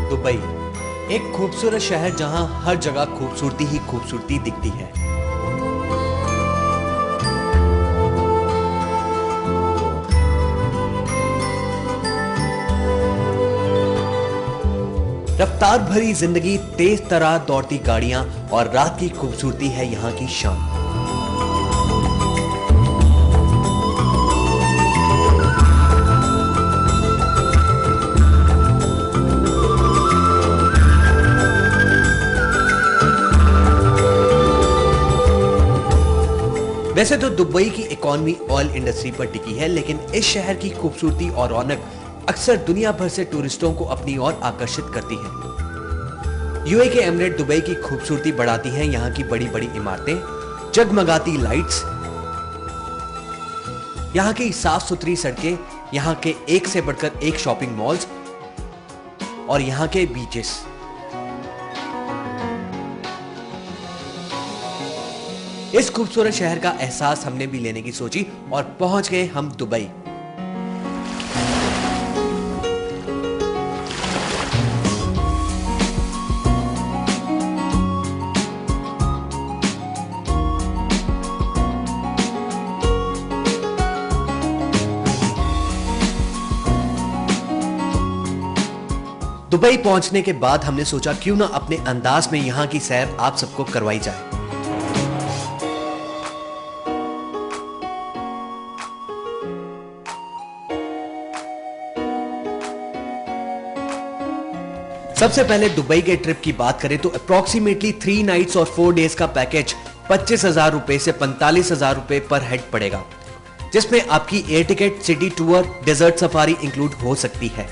Dubai, एक खूबसूरत शहर जहां हर जगह खूबसूरती ही खूबसूरती दिखती है। रफ्तार भरी जिंदगी, तेज तरह दौड़ती गाड़ियां और रात की खूबसूरती है यहां की शान। वैसे तो दुबई की इकोनॉमी ऑयल इंडस्ट्री पर टिकी है, लेकिन इस शहर की खूबसूरती और रौनक अक्सर दुनिया भर से टूरिस्टों को अपनी ओर आकर्षित करती है। यूएई के एमिरेट दुबई की खूबसूरती बढ़ाती हैं यहाँ की बड़ी बड़ी इमारतें, जगमगाती लाइट्स, यहाँ की साफ सुथरी सड़कें, यहाँ के एक से बढ़कर एक शॉपिंग मॉल्स और यहाँ के बीचेस। इस खूबसूरत शहर का एहसास हमने भी लेने की सोची और पहुंच गए हम दुबई। दुबई पहुंचने के बाद हमने सोचा क्यों ना अपने अंदाज में यहां की सैर आप सबको करवाई जाए। सबसे पहले दुबई के ट्रिप की बात करें तो अप्रॉक्सीमेटली 3 नाइट्स और 4 डेज का पैकेज 25,000 रुपए से 45,000 रुपए पर हेड पड़ेगा, जिसमें आपकी air ticket, city tour, desert safari include हो सकती है।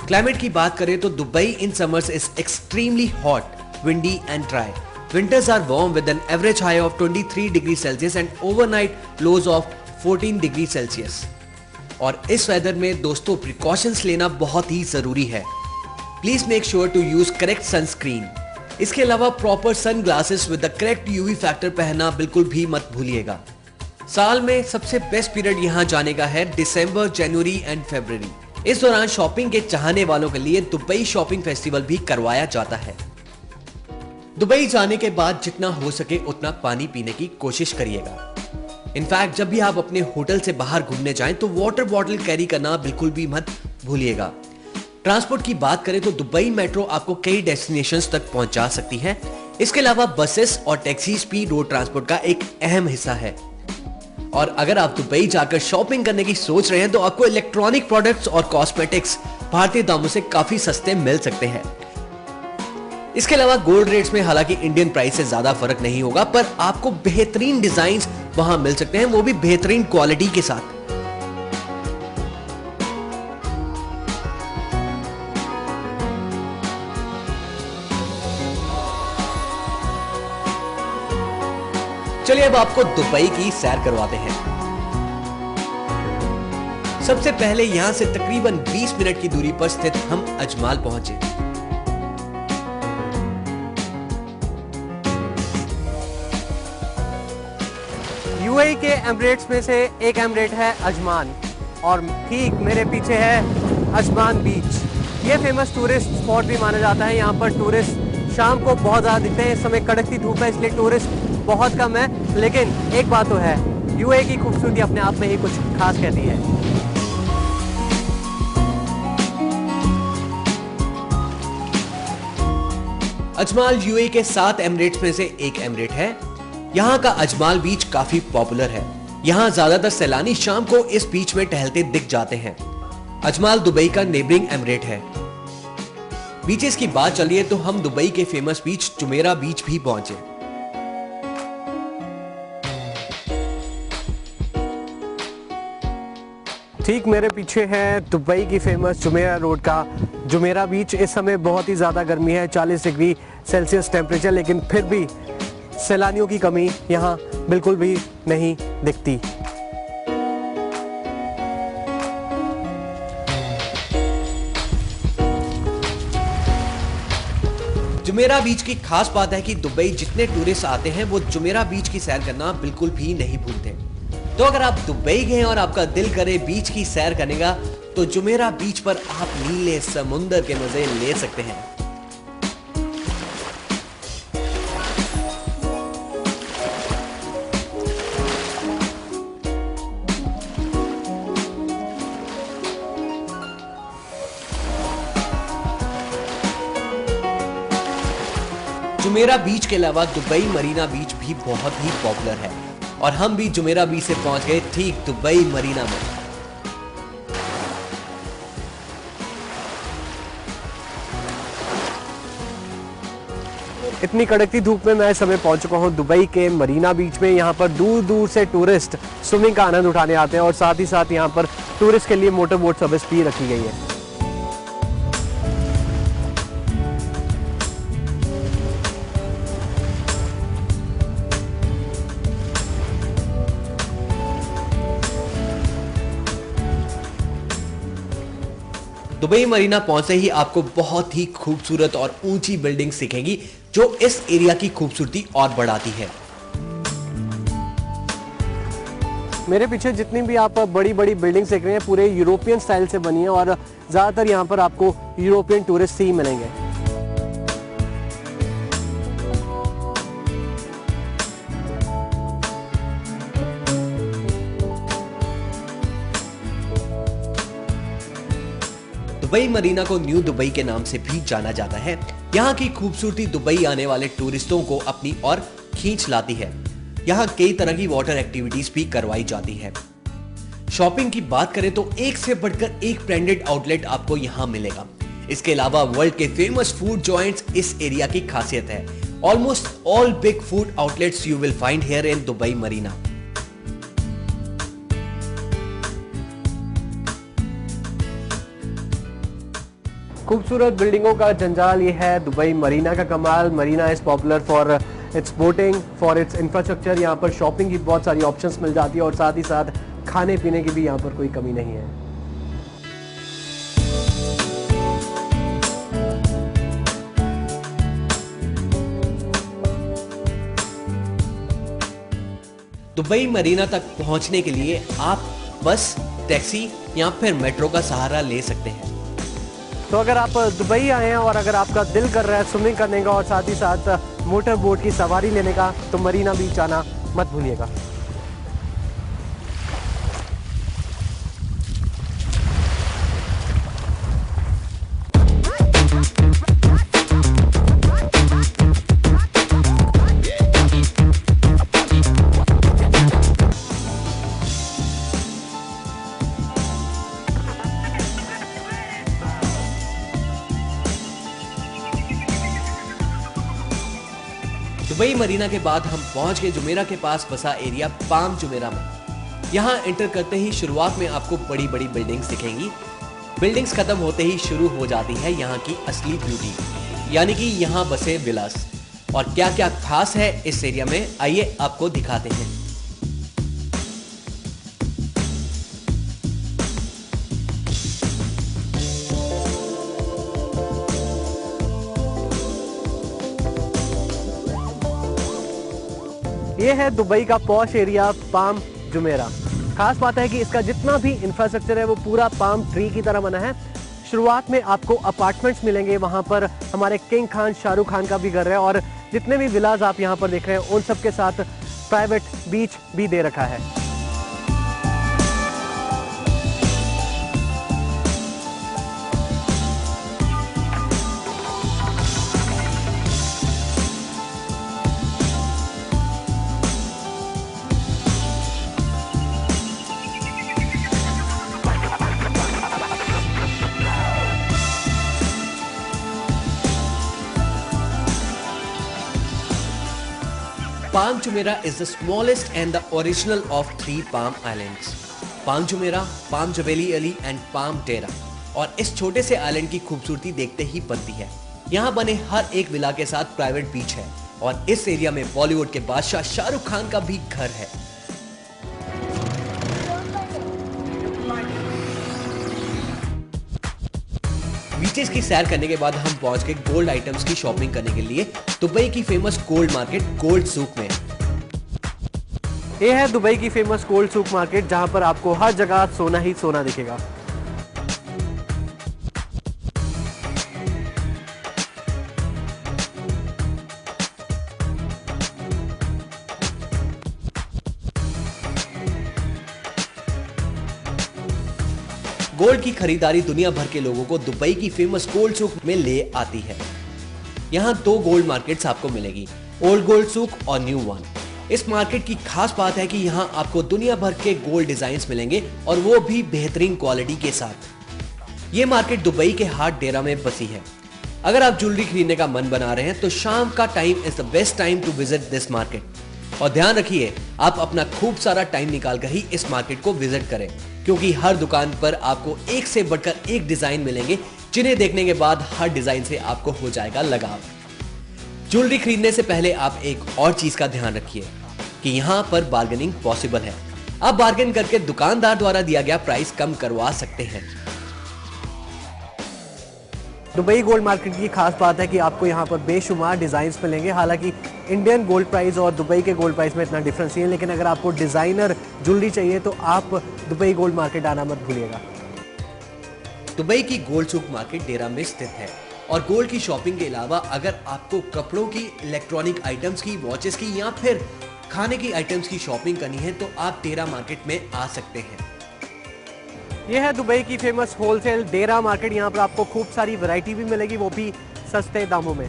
क्लाइमेट की बात करें तो Dubai in summers is extremely hot, windy and dry. Winters are warm with an average high of 23 degrees Celsius and overnight lows of 14 degrees Celsius. और इस weather में दोस्तों प्रिकॉशंस लेना बहुत ही जरूरी है. Please make sure to use correct sunscreen. इसके अलावा proper sunglasses with the correct UV factor पहनना बिल्कुल भी मत भूलिएगा. साल में सबसे बेस्ट पीरियड यहाँ जाने का है दिसंबर, जनवरी एंड फरवरी. इस दौरान शॉपिंग के चाहने वालों के लिए दुबई शॉपिंग फेस्टिवल भी करवाया जाता है. दुबई जाने के बाद जितना हो सके उतना पानी पीने की कोशिश करिएगा. इनफैक्ट जब भी आप अपने होटल से बाहर घूमने जाएं तो वाटर बॉटल कैरी करना बिल्कुल भी मत भूलिएगा. ट्रांसपोर्ट की बात करें तो दुबई मेट्रो आपको कई डेस्टिनेशंस तक पहुंचा सकती है. इसके अलावा बसेस और टैक्सीज भी रोड ट्रांसपोर्ट का एक अहम हिस्सा है. और अगर आप दुबई जाकर शॉपिंग करने की सोच रहे हैं तो आपको इलेक्ट्रॉनिक प्रोडक्ट्स और कॉस्मेटिक्स भारतीय दामों से काफी सस्ते मिल सकते हैं. इसके अलावा गोल्ड रेट्स में हालांकि इंडियन प्राइस से ज्यादा फर्क नहीं होगा, पर आपको बेहतरीन डिजाइन्स वहां मिल सकते हैं, वो भी बेहतरीन क्वालिटी के साथ. चलिए अब आपको दुबई की सैर करवाते हैं. सबसे पहले यहां से तकरीबन 20 मिनट की दूरी पर स्थित हम अजमाल पहुंचे. यूएई के एमिरेट्स में से एक एमिरेट है अजमान और ठीक मेरे पीछे है अजमान बीच. ये फेमस टूरिस्ट स्पॉट भी माना जाता है। यहाँ पर टूरिस्ट शाम को बहुत ज़्यादा दिखते हैं। इस समय कड़कती धूप है इसलिए टूरिस्ट बहुत कम है, लेकिन एक बात तो है, यूएई की खूबसूरती अपने आप में ही कुछ खास कहती है। अजमाल यूएई के 7 एमिरेट्स में से एक एमिरेट है। यहाँ का अजमाल बीच काफी पॉपुलर है। यहाँ ज्यादातर सैलानी शाम को इस बीच में टहलते दिख जाते हैं। अजमाल दुबई का नेबरिंग एमिरेट है। बीचेस की बात चलिए तो हम दुबई के फेमस बीच जुमेरा बीच भी पहुंचे। ठीक मेरे पीछे है दुबई की फेमस जुमेरा रोड का जुमेरा बीच। इस समय बहुत ही ज़्यादा गर्मी है, 40 डिग्री सेल्सियस टेम्परेचर, लेकिन फिर भी सैलानियों की कमी यहाँ बिल्कुल भी नहीं दिखती। जुमेरा बीच की खास बात है कि दुबई जितने टूरिस्ट आते हैं वो जुमेरा बीच की सैर करना बिल्कुल भी नहीं भूलते। तो अगर आप दुबई गए और आपका दिल करे बीच की सैर करने का, तो जुमेरा बीच पर आप नीले समुंदर के मजे ले सकते हैं। जुमेरा बीच के अलावा दुबई मरीना बीच भी बहुत ही पॉपुलर है और हम भी जुमेरा बीच से पहुंच गए ठीक दुबई मरीना में। इतनी कड़कती धूप में मैं इस समय पहुंच चुका हूं दुबई के मरीना बीच में। यहाँ पर दूर दूर से टूरिस्ट स्विमिंग का आनंद उठाने आते हैं और साथ ही साथ यहाँ पर टूरिस्ट के लिए मोटर बोट सर्विस भी रखी गई है। दुबई मरीना पहुंचते ही आपको बहुत ही खूबसूरत और ऊंची बिल्डिंग्स दिखेंगी जो इस एरिया की खूबसूरती और बढ़ाती है। मेरे पीछे जितनी भी आप बड़ी बड़ी बिल्डिंग्स देख रहे हैं पूरे यूरोपियन स्टाइल से बनी है और ज्यादातर यहाँ पर आपको यूरोपियन टूरिस्ट ही मिलेंगे। दुबई मरीना को न्यू दुबई के नाम से भी जाना जाता है। यहाँ की खूबसूरती दुबई आने वाले टूरिस्टों को अपनी ओर खींच लाती है। यहाँ कई तरह की वाटर एक्टिविटीज भी करवाई जाती है। शॉपिंग की बात करें तो एक से बढ़कर एक ब्रांडेड आउटलेट आपको यहाँ मिलेगा। इसके अलावा वर्ल्ड के फेमस फूड जॉइंट्स इस एरिया की खासियत है। Almost all big food outlets you will find here in Dubai Marina. खूबसूरत बिल्डिंगों का जंजाल ये है दुबई मरीना का कमाल। Marina is popular for its boating, for its infrastructure. यहाँ पर शॉपिंग की बहुत सारी ऑप्शंस मिल जाती है और साथ ही साथ खाने पीने की भी यहाँ पर कोई कमी नहीं है। दुबई मरीना तक पहुंचने के लिए आप बस, टैक्सी या फिर मेट्रो का सहारा ले सकते हैं। तो अगर आप दुबई आए हैं और अगर आपका दिल कर रहा है स्विमिंग करने का और साथ ही साथ मोटर बोट की सवारी लेने का, तो मरीना बीच आना मत भूलिएगा। दुबई मरीना के बाद हम पहुंच गए जुमेरा के पास बसा एरिया पाम जुमेरा में। यहाँ एंटर करते ही शुरुआत में आपको बड़ी बड़ी बिल्डिंग्स दिखेंगी। बिल्डिंग्स खत्म होते ही शुरू हो जाती है यहाँ की असली ब्यूटी, यानी कि यहाँ बसे विलास। और क्या क्या खास है इस एरिया में, आइए आपको दिखाते हैं। ये है दुबई का पॉश एरिया पाम जुमेरा। खास बात है कि इसका जितना भी इंफ्रास्ट्रक्चर है वो पूरा पाम ट्री की तरह बना है। शुरुआत में आपको अपार्टमेंट्स मिलेंगे, वहां पर हमारे किंग खान शाहरुख खान का भी घर है और जितने भी विलाज आप यहां पर देख रहे हैं उन सब के साथ प्राइवेट बीच भी दे रखा है। Palm Jumeirah is the smallest and the original of 3 Palm Islands. Palm Jumeirah, Palm Jebeli Ali and Palm Dera। और इस छोटे से आइलैंड की खूबसूरती देखते ही बनती है। यहाँ बने हर एक विला के साथ प्राइवेट बीच है और इस एरिया में बॉलीवुड के बादशाह शाहरुख खान का भी घर है। बीचेस की सैर करने के बाद हम पहुंच गए गोल्ड आइटम्स की शॉपिंग करने के लिए दुबई की फेमस गोल्ड मार्केट गोल्ड सूक में। ये है दुबई की फेमस गोल्ड सूक मार्केट, जहां पर आपको हर जगह सोना ही सोना दिखेगा। गोल्ड की खरीदारी दुनिया भर के लोगों को दुबई की फेमस गोल्ड सूक में ले आती है। यहाँ 2 गोल्ड मार्केट्स आपको मिलेगी, ओल्ड गोल्ड सूक और न्यू वन। इस मार्केट की खास बात है कि यहाँ आपको दुनिया भर के गोल्ड डिजाइन्स मिलेंगे और वो भी बेहतरीन क्वालिटी के साथ। ये मार्केट दुबई के हार्ट डेरा में बसी है। अगर आप ज्वेलरी खरीदने का मन बना रहे हैं तो शाम का time is the best time to visit this market. और ध्यान रखिए, आप अपना खूब सारा टाइम निकाल कर ही इस मार्केट को विजिट करें, क्योंकि हर दुकान पर आपको एक से बढ़कर एक डिजाइन मिलेंगे, जिन्हें देखने के बाद हर डिजाइन से आपको हो जाएगा लगाव। ज्वेलरी खरीदने से पहले आप एक और चीज का ध्यान रखिए कि यहाँ पर बार्गेनिंग पॉसिबल है। आप बार्गेन करके दुकानदार द्वारा दिया गया प्राइस कम करवा सकते हैं। दुबई गोल्ड मार्केट की खास बात है कि आपको यहाँ पर बेशुमार डिजाइन्स मिलेंगे। हालांकि इंडियन गोल्ड प्राइस और दुबई के गोल्ड प्राइस में इतना डिफरेंस नहीं है, लेकिन अगर आपको डिजाइनर ज्वेलरी चाहिए तो आप दुबई गोल्ड मार्केट आना मत भूलिएगा। दुबई की गोल्ड सूक मार्केट डेरा में स्थित है और गोल्ड की शॉपिंग के अलावा अगर आपको कपड़ों की, इलेक्ट्रॉनिक आइटम्स की, वॉचेस की या फिर खाने की आइटम्स की शॉपिंग करनी है तो आप डेरा मार्केट में आ सकते हैं। यह है दुबई की फेमस होलसेल डेरा मार्केट। यहाँ पर आपको खूब सारी वैरायटी भी मिलेगी, वो भी सस्ते दामों में।